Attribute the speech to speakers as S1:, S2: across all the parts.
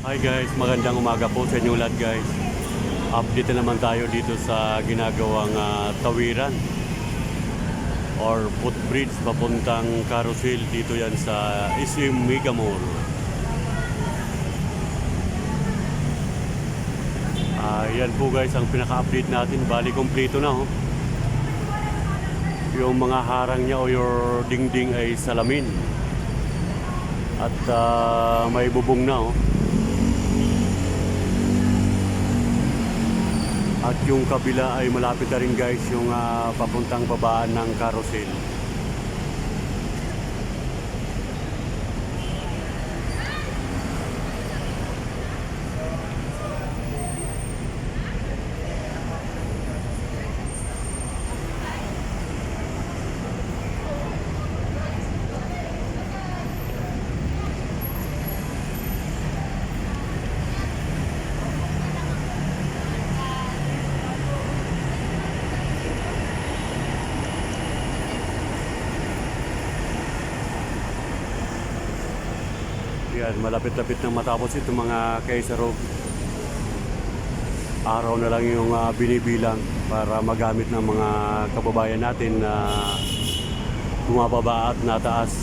S1: Hi guys, magandang umaga po sa inyong lahat guys. Update na naman tayo dito sa ginagawang tawiran or footbridge papuntang Carousel. Dito yan sa SM Mega Mall. Yan po guys ang pinaka-update natin. Bali kompleto na oh. Yung mga harang niya o your dingding ay salamin. At may bubong na oh. At yung kabila ay malapit na rin guys yung papuntang babaan ng Carousel. Yan, malapit-lapit nang matapos ito mga kaisarog. Araw na lang yung binibilang para magamit ng mga kababayan natin na bumababa at nataas.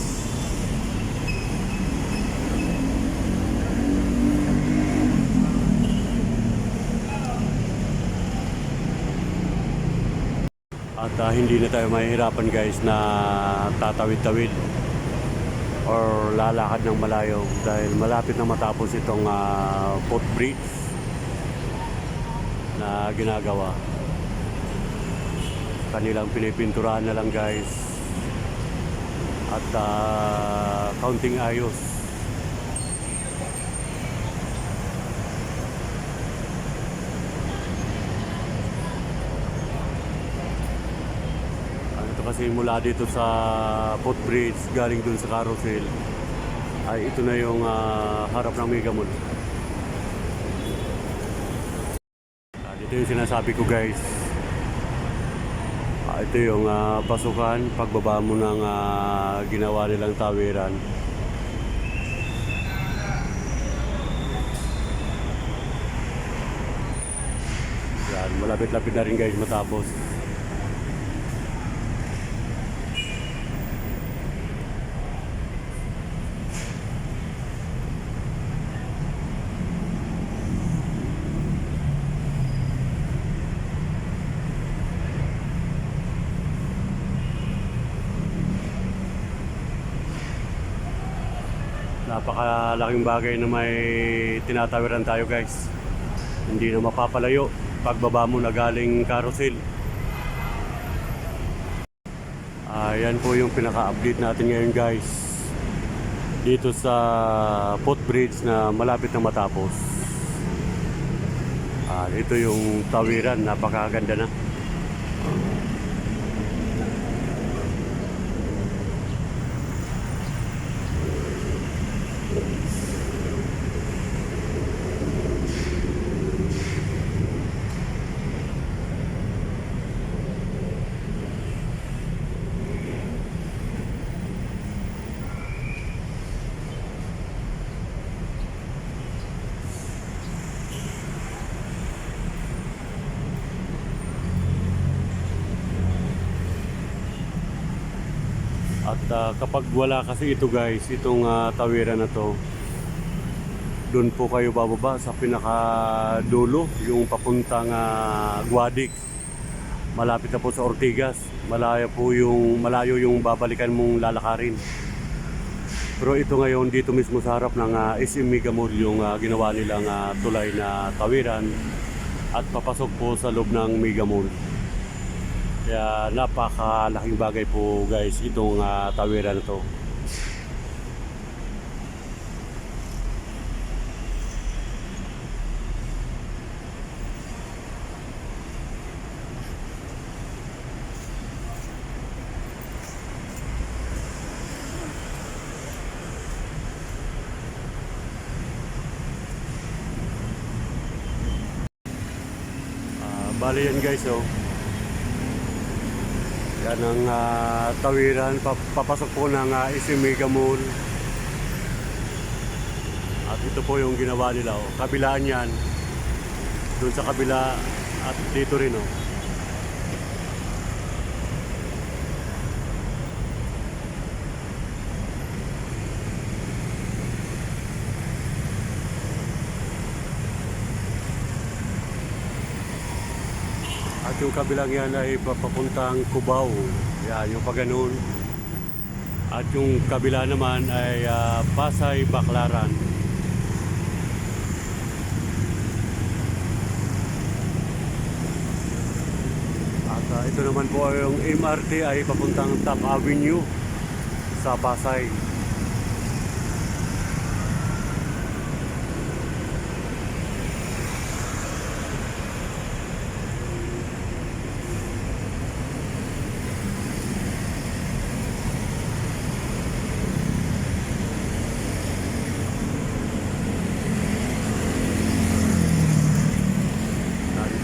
S1: At hindi na tayo mahihirapan guys na tatawid-tawid or lalakad ng malayo dahil malapit na matapos itong footbridge na ginagawa. Kanilang pinipinturahan na lang guys at counting ayos. Kasi mula dito sa footbridge galing dun sa Carousel ay ito na yung harap ng Mega Mall. Dito yung sinasabi ko guys. Ito yung pasukan pagbaba mo ng ginawa nilang tawiran. Yan, malapit-lapit na rin guys matapos. Napakalaking bagay na may tinatawiran tayo guys. Hindi na mapapalayo pagbaba mo na galing Carousel. Yan po yung pinaka-update natin ngayon guys. Dito sa footbridge na malapit na matapos. Ito yung tawiran, napakaganda na. At kapag wala kasi ito guys, itong tawiran na to, doon po kayo bababa sa pinakadulo, yung papuntang Guadix. Malapit na po sa Ortigas. Malayo yung babalikan mong lalakarin. Pero ito ngayon dito mismo sa harap ng SM Mega Mall yung ginawa nilang tulay na tawiran at papasok po sa loob ng Mega Mall. Kaya napakalaking bagay po guys itong tawiran na to. Bali yan guys oh. Yan ang papasok po ng SM Mega Mall. At ito po yung ginawa nila. Oh. Kabilaan yan. Doon sa kabila at dito rin. Oh. At yung kabilang yan ay papuntang Cubao. Yan, yung paganoon. At yung kabila naman ay Pasay, Baclaran. At ito naman po yung MRT ay papuntang Top Avenue sa Pasay.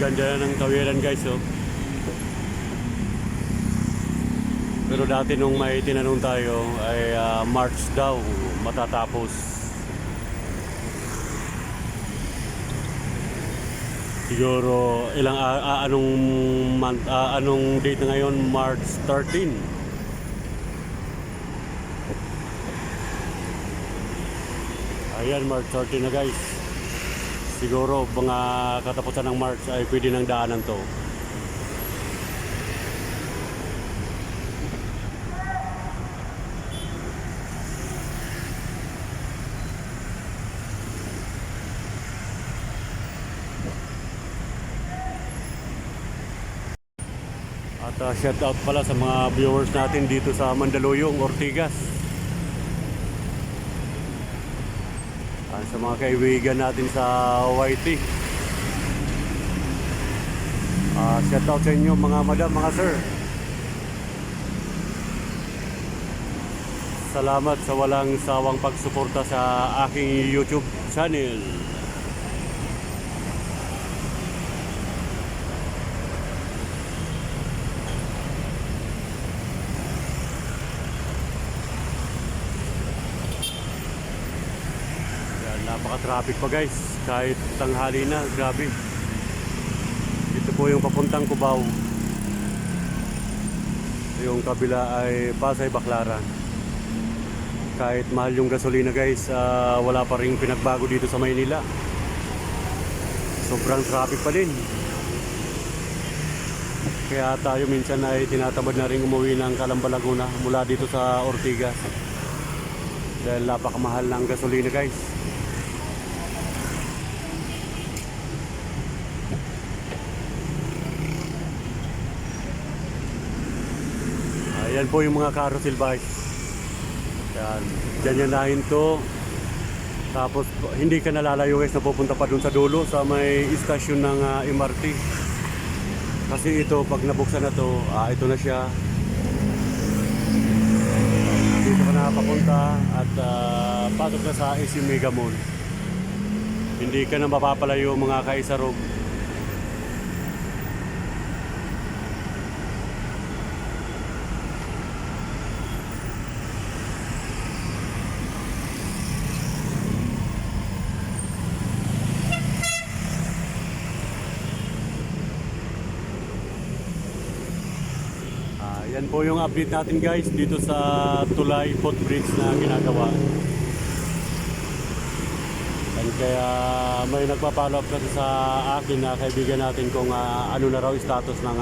S1: Ganda ng tawiran guys, oh. Pero dati nung may tinanong tayo ay March daw matatapos. Siguro ilang anong date na ngayon? March 13. Ayan, March 13 na guys. Siguro mga katapusan ng March ay pwede nang daanan to. At shout out pala sa mga viewers natin dito sa Mandaluyong, Ortigas. Sa mga kaibigan natin sa YT. Shout out sa inyo mga madam, mga sir. Salamat sa walang sawang pagsuporta sa aking YouTube channel. Napaka-traffic pa guys, kahit tanghali na, grabe. Ito po yung papuntang Cubao. Yung kabila ay Pasay, Baclaran. Kahit mahal yung gasolina guys, wala pa ring pinagbago dito sa Maynila. Sobrang traffic pa din. Kaya tayo minsan ay tinatamad na rin umuwi ng Calamba, Laguna mula dito sa Ortigas. Dahil napakamahal ng gasolina guys. Ayan po yung mga carousel bikes. Yan. Diyan to. Tapos hindi ka nalalayo guys na pupunta pa dun sa dulo sa may istasyon ng MRT. Kasi ito pag nabuksan na to, ito na siya. Dito ka na papunta at pasok na sa SM Mega Mall. Hindi ka na mapapalayo mga kaisarog. Yan po yung update natin guys dito sa Tulay Footbridge na ginagawa. And kaya may nagpa-follow up kasi sa akin na kaibigan natin kung ano na raw status ng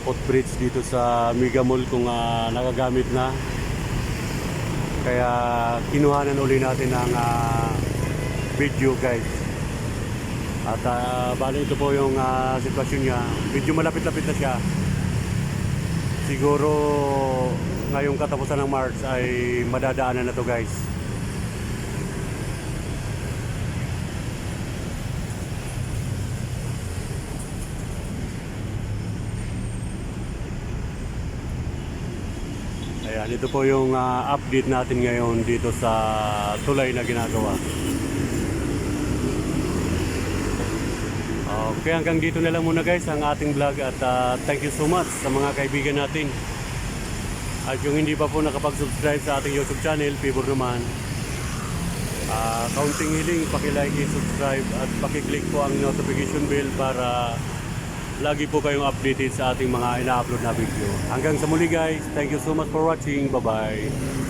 S1: footbridge dito sa Mega Mall, kung nagagamit na. Kaya kinuhanan uli natin ng video guys. At bali ito po yung sitwasyon niya. Medyo malapit-lapit na siya. Siguro ngayong katapusan ng March ay madadaanan na to guys. Ayan, ito po yung update natin ngayon dito sa tulay na ginagawa. Okay, hanggang dito na lang muna guys ang ating vlog at thank you so much sa mga kaibigan natin. At yung hindi pa po nakapag-subscribe sa ating YouTube channel, favor naman, kaunting hiling, paki-like, subscribe at paki-click po ang notification bell para lagi po kayong updated sa ating mga ina-upload na video. Hanggang sa muli guys, thank you so much for watching. Bye-bye.